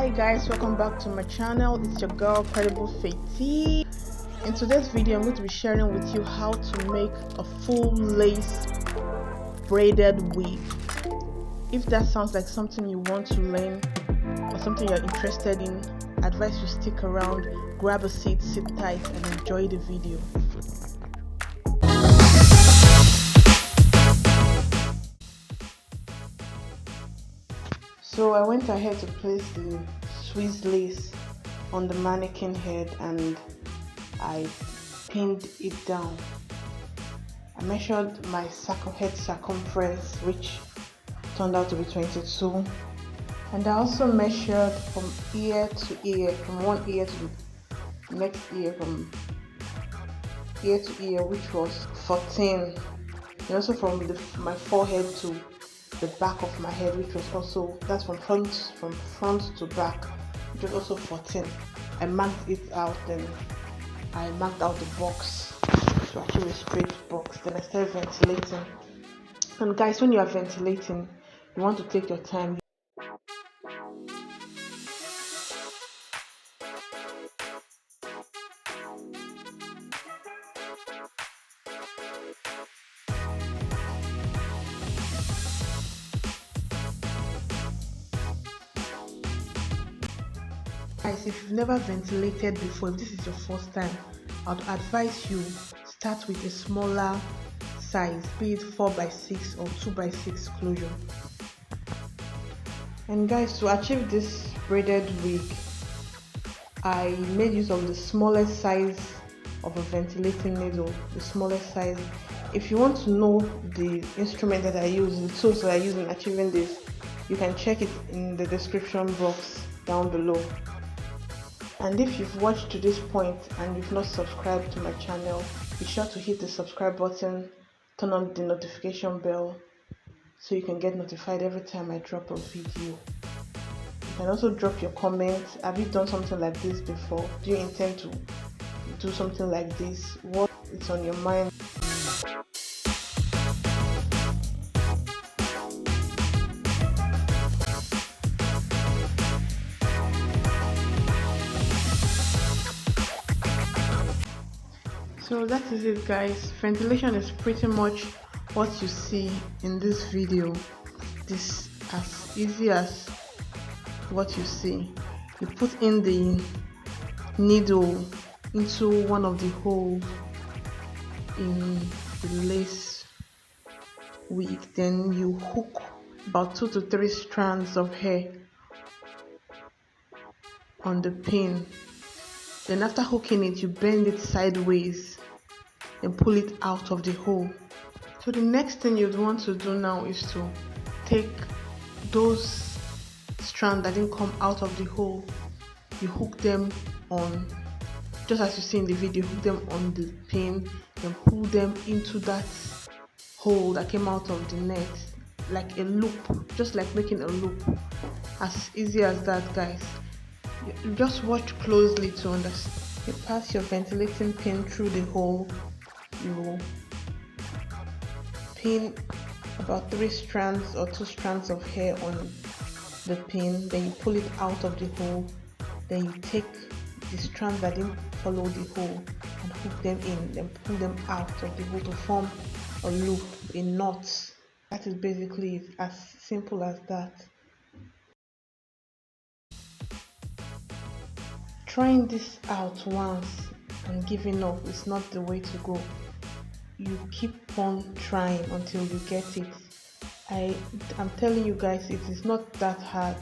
Hi guys, welcome back to my channel. It's your girl Credible Fati. In today's video I'm going to be sharing with you how to make a full lace braided wig. If that sounds like something you want to learn or something you're interested in, I advise you stick around, grab a seat, sit tight and enjoy the video. So I went ahead to place the Swiss lace on the mannequin head and I pinned it down. I measured my head circumference, which turned out to be 22, and I also measured from ear to ear, from one ear to the next ear, from ear to ear, which was 14, and also from my forehead to the back of my head, which was also, that's from front to back, which was also 14. I marked it out, then I marked out the box to achieve a straight box. Then I started ventilating. And guys, when you are ventilating, you want to take your time. Guys, if you've never ventilated before, if this is your first time, I'd advise you start with a smaller size, be it 4x6 or 2x6 closure. And guys, to achieve this braided wig, I made use of the smallest size of a ventilating needle, the smallest size. If you want to know the instrument that I use, the tools that I use in achieving this, you can check it in the description box down below. And if you've watched to this point and you've not subscribed to my channel, be sure to hit the subscribe button, turn on the notification bell so you can get notified every time I drop a video. You can also drop your comments. Have you done something like this before? Do you intend to do something like this? What is on your mind? So that is it guys. Ventilation is pretty much what you see in this video. This as easy as what you see. You put in the needle into one of the holes in the lace wig, then you hook about 2 to 3 strands of hair on the pin. Then after hooking it, you bend it sideways and pull it out of the hole. So the next thing you'd want to do now is to take those strands that didn't come out of the hole, you hook them on, just as you see in the video, hook them on the pin and pull them into that hole that came out of the net, like a loop, just like making a loop. As easy as that guys. You just watch closely to understand. You pass your ventilating pin through the hole, you pin about 3 strands or 2 strands of hair on the pin, then you pull it out of the hole, then you take the strands that didn't follow the hole and hook them in, then pull them out of the hole to form a loop, a knot. That is basically it, as simple as that. Trying this out once and giving up is not the way to go. You keep on trying until you get it. I'm telling you guys, it is not that hard.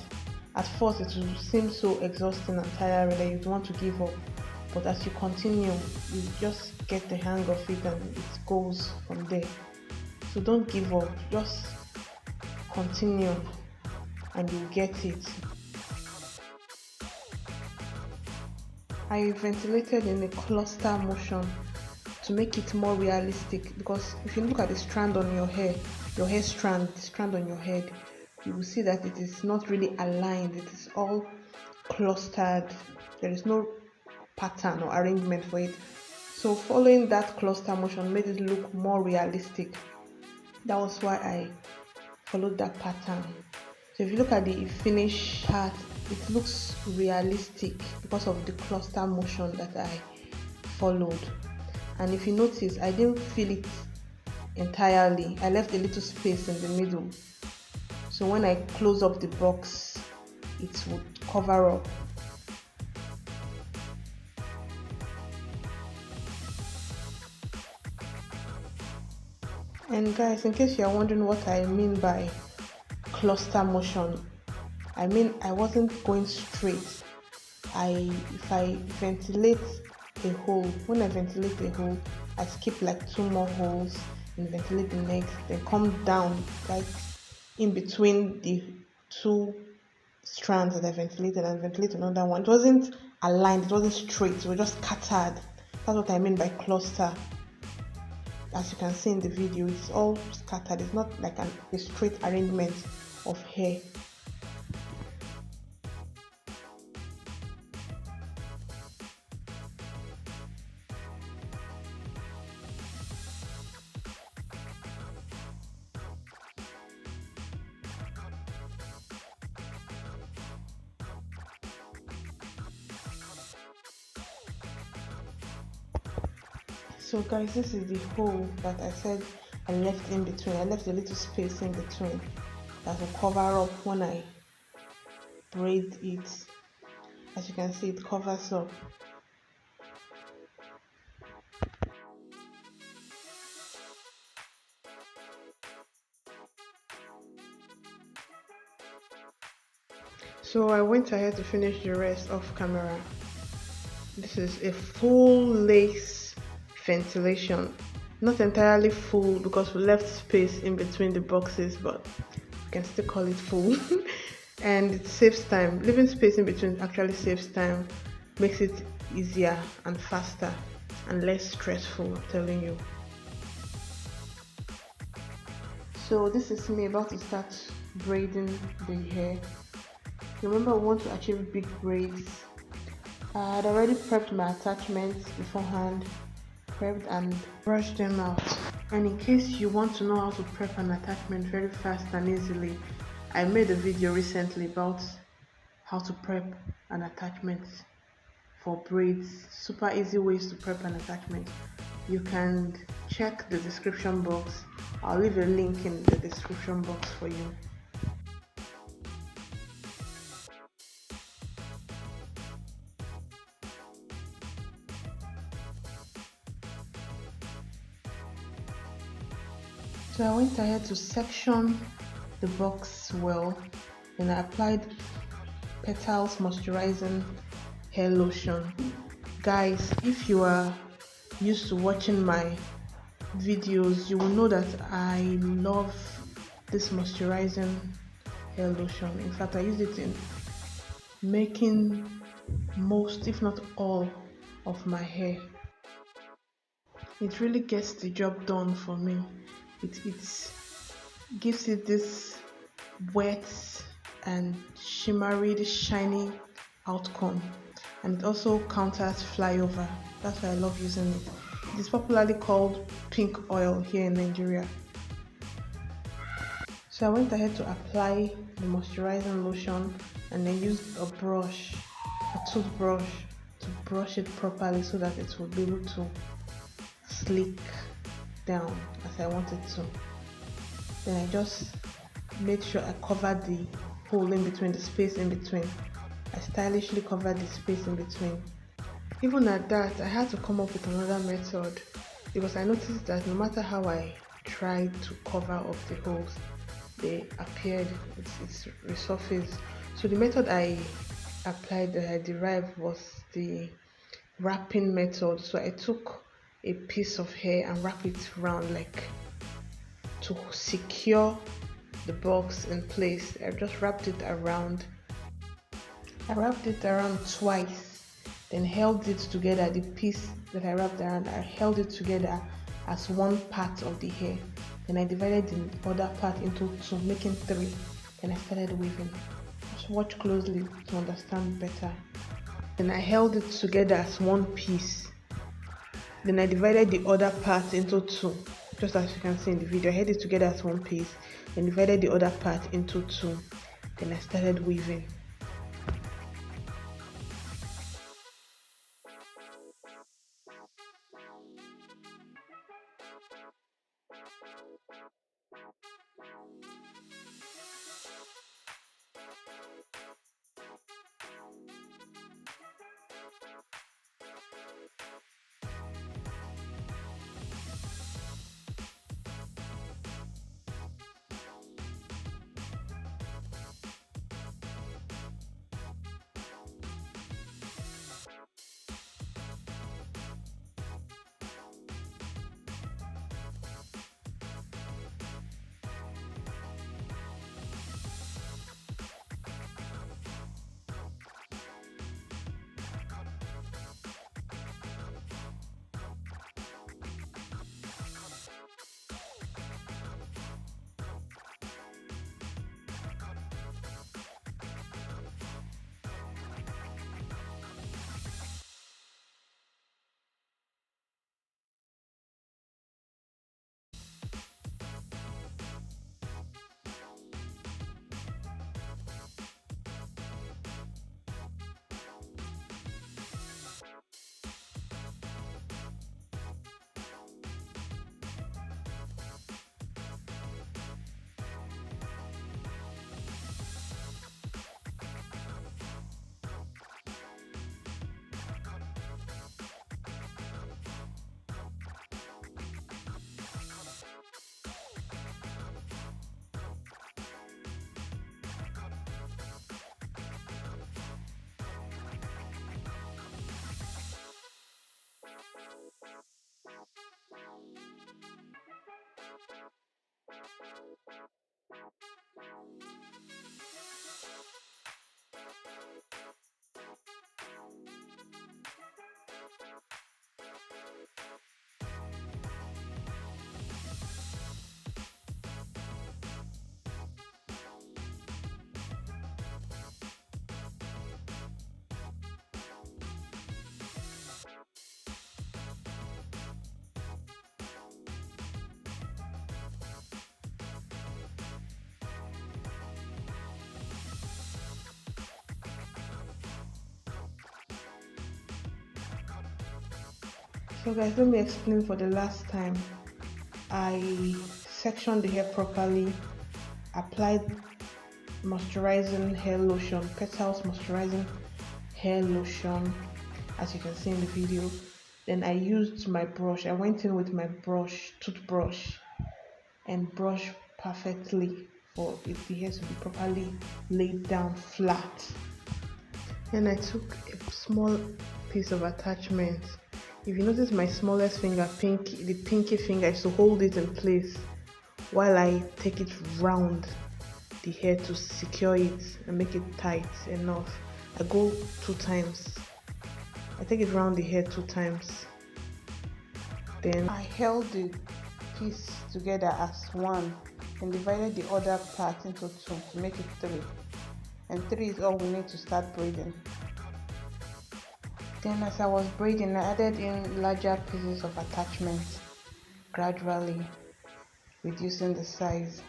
At first it will seem so exhausting and tiring that you want to give up, but as you continue, you just get the hang of it and it goes from there. So don't give up, just continue and you'll get it. I ventilated in a cluster motion to make it more realistic, because if you look at the strand on your hair, the strand on your head, you will see that it is not really aligned. It is all clustered. There is no pattern or arrangement for it. So following that cluster motion made it look more realistic. That was why I followed that pattern. So if you look at the finished part it looks realistic because of the cluster motion that I followed. And if you notice, I didn't fill it entirely. I left a little space in the middle, so when I close up the box, it would cover up. And guys, in case you're wondering what I mean by cluster motion, I mean I wasn't going straight. If I ventilate a hole, when I ventilate a hole, I skip like 2 more holes and ventilate the next, then come down right in between the 2 strands that I ventilated and ventilate another one. It wasn't aligned, it wasn't straight, it was just scattered. That's what I mean by cluster. As you can see in the video, it's all scattered. It's not like a straight arrangement of hair. So guys, this is the hole that I said I left in between. I left a little space in between that will cover up when I braid it. As you can see, it covers up. So I went ahead to finish the rest off camera. This is a full lace ventilation, not entirely full because we left space in between the boxes, but you can still call it full. And it saves time. Leaving space in between actually saves time, makes it easier and faster and less stressful, I'm telling you. So this is me about to start braiding the hair. Remember, we want to achieve big braids. I had already prepped my attachments beforehand, prepped and brushed them out. And in case you want to know how to prep an attachment very fast and easily, I made a video recently about how to prep an attachment for braids. Super easy ways to prep an attachment. You can check the description box. I'll leave a link in the description box for you. So I went ahead to section the box well, and I applied Petals moisturizing hair lotion. Guys, if you are used to watching my videos, you will know that I love this moisturizing hair lotion. In fact, I use it in making most, if not all, of my hair. It really gets the job done for me. It gives it this wet and shimmery, shiny outcome, and it also counters flyover. That's why I love using it. It is popularly called pink oil here in Nigeria. So I went ahead to apply the moisturizing lotion and then used a toothbrush, to brush it properly so that it will be able to slick down as I wanted to. Then I just made sure I covered the hole in between, the space in between. I stylishly covered the space in between. Even at that, I had to come up with another method because I noticed that no matter how I tried to cover up the holes, they appeared, it's resurfaced. So the method I applied, that I derived, was the wrapping method. So I took a piece of hair and wrap it around, like to secure the box in place. I just wrapped it around. I wrapped it around twice, then held it together. The piece that I wrapped around, I held it together as one part of the hair. Then I divided the other part into 2, making 3. Then I started weaving. Just watch closely to understand better. Then I held it together as one piece. Then I divided the other part into 2, just as you can see in the video. I held it together as one piece, then divided the other part into 2. Then I started weaving. So guys, let me explain for the last time. I sectioned the hair properly, applied moisturizing hair lotion, petals moisturizing hair lotion, as you can see in the video. Then I used my brush. I went in with my toothbrush, and brush perfectly for the hair to be properly laid down flat. Then I took a small piece of attachment. If you notice my smallest finger, the pinky finger, is to hold it in place while I take it round the hair to secure it and make it tight enough. I go 2 times. I take it round the hair 2 times. Then I held the piece together as one and divided the other part into 2 to make it 3. And 3 is all we need to start braiding. Then as I was braiding, I added in larger pieces of attachment, gradually reducing the size.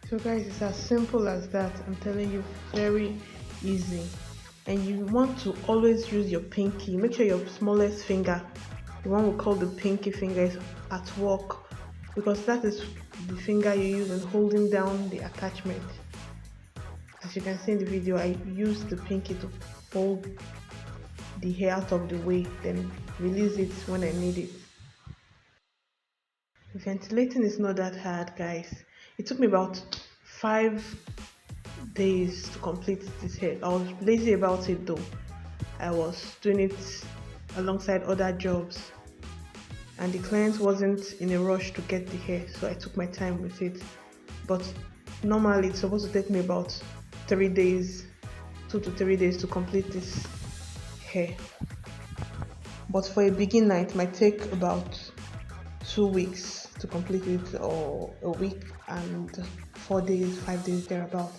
So guys, it's as simple as that. I'm telling you, very easy. And you want to always use your pinky. Make sure your smallest finger, the one we call the pinky finger, is at work, because that is the finger you use in holding down the attachment. As you can see in the video, I use the pinky to hold the hair out of the way, then release it when I need it. Ventilating is not that hard, guys. It took me about 5 days to complete this hair. I was lazy about it though. I was doing it alongside other jobs, and the client wasn't in a rush to get the hair, so I took my time with it. But normally it's supposed to take me about 3 days, 2 to 3 days to complete this hair. But for a beginner, it might take about 2 weeks to complete it, or a week and 4 days, 5 days thereabout.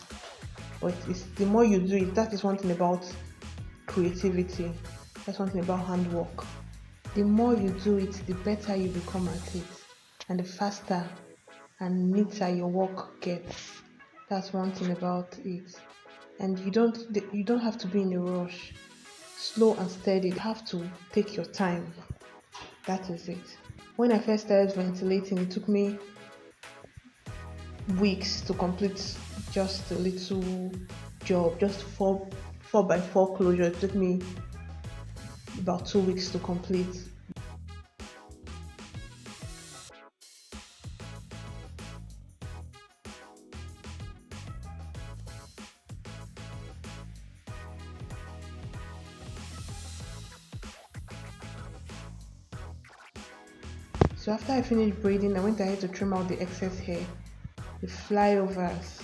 But it's the more you do it, that is one thing about creativity, that's one thing about handwork. The more you do it, the better you become at it, and the faster and neater your work gets. That's one thing about it. And you don't have to be in a rush. Slow and steady. You have to take your time. That is it. When I first started ventilating, it took me weeks to complete just a little job, just 4x4 closure. It took me about 2 weeks to complete. So after I finished braiding, I went ahead to trim out the excess hair, the flyovers.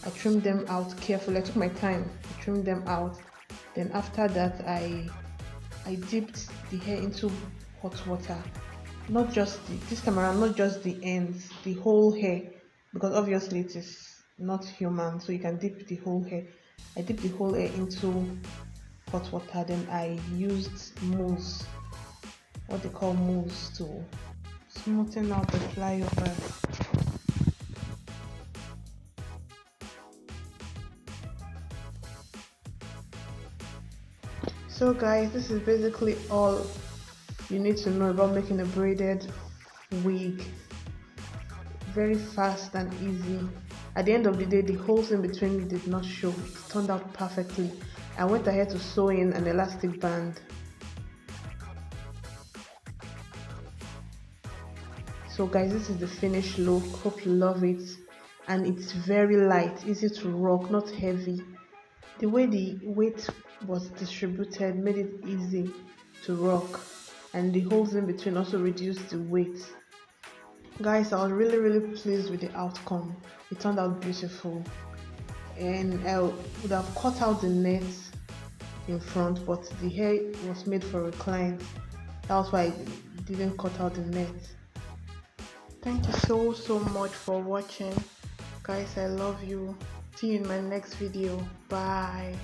I trimmed them out carefully. I took my time to trim them out. Then after that, I dipped the hair into hot water. Not just this time around, not just the ends, the whole hair, because obviously it is not human, so you can dip the whole hair. I dipped the whole hair into hot water. Then I used mousse, what they call mousse, to smoothen out the flyovers. So guys, this is basically all you need to know about making a braided wig. very fast and easy. At the end of the day, the holes in between did not show. It turned out perfectly. I went ahead to sew in an elastic band. So guys, this is the finished look. Hope you love it. And it's very light, easy to rock, not heavy. The way the weight was distributed made it easy to rock, and the holes in between also reduced the weight. Guys, I was really pleased with the outcome. It turned out beautiful, and I would have cut out the net in front, but the hair was made for a client. That was why I didn't cut out the net. Thank you so much for watching. Guys, I love you. See you in my next video. Bye.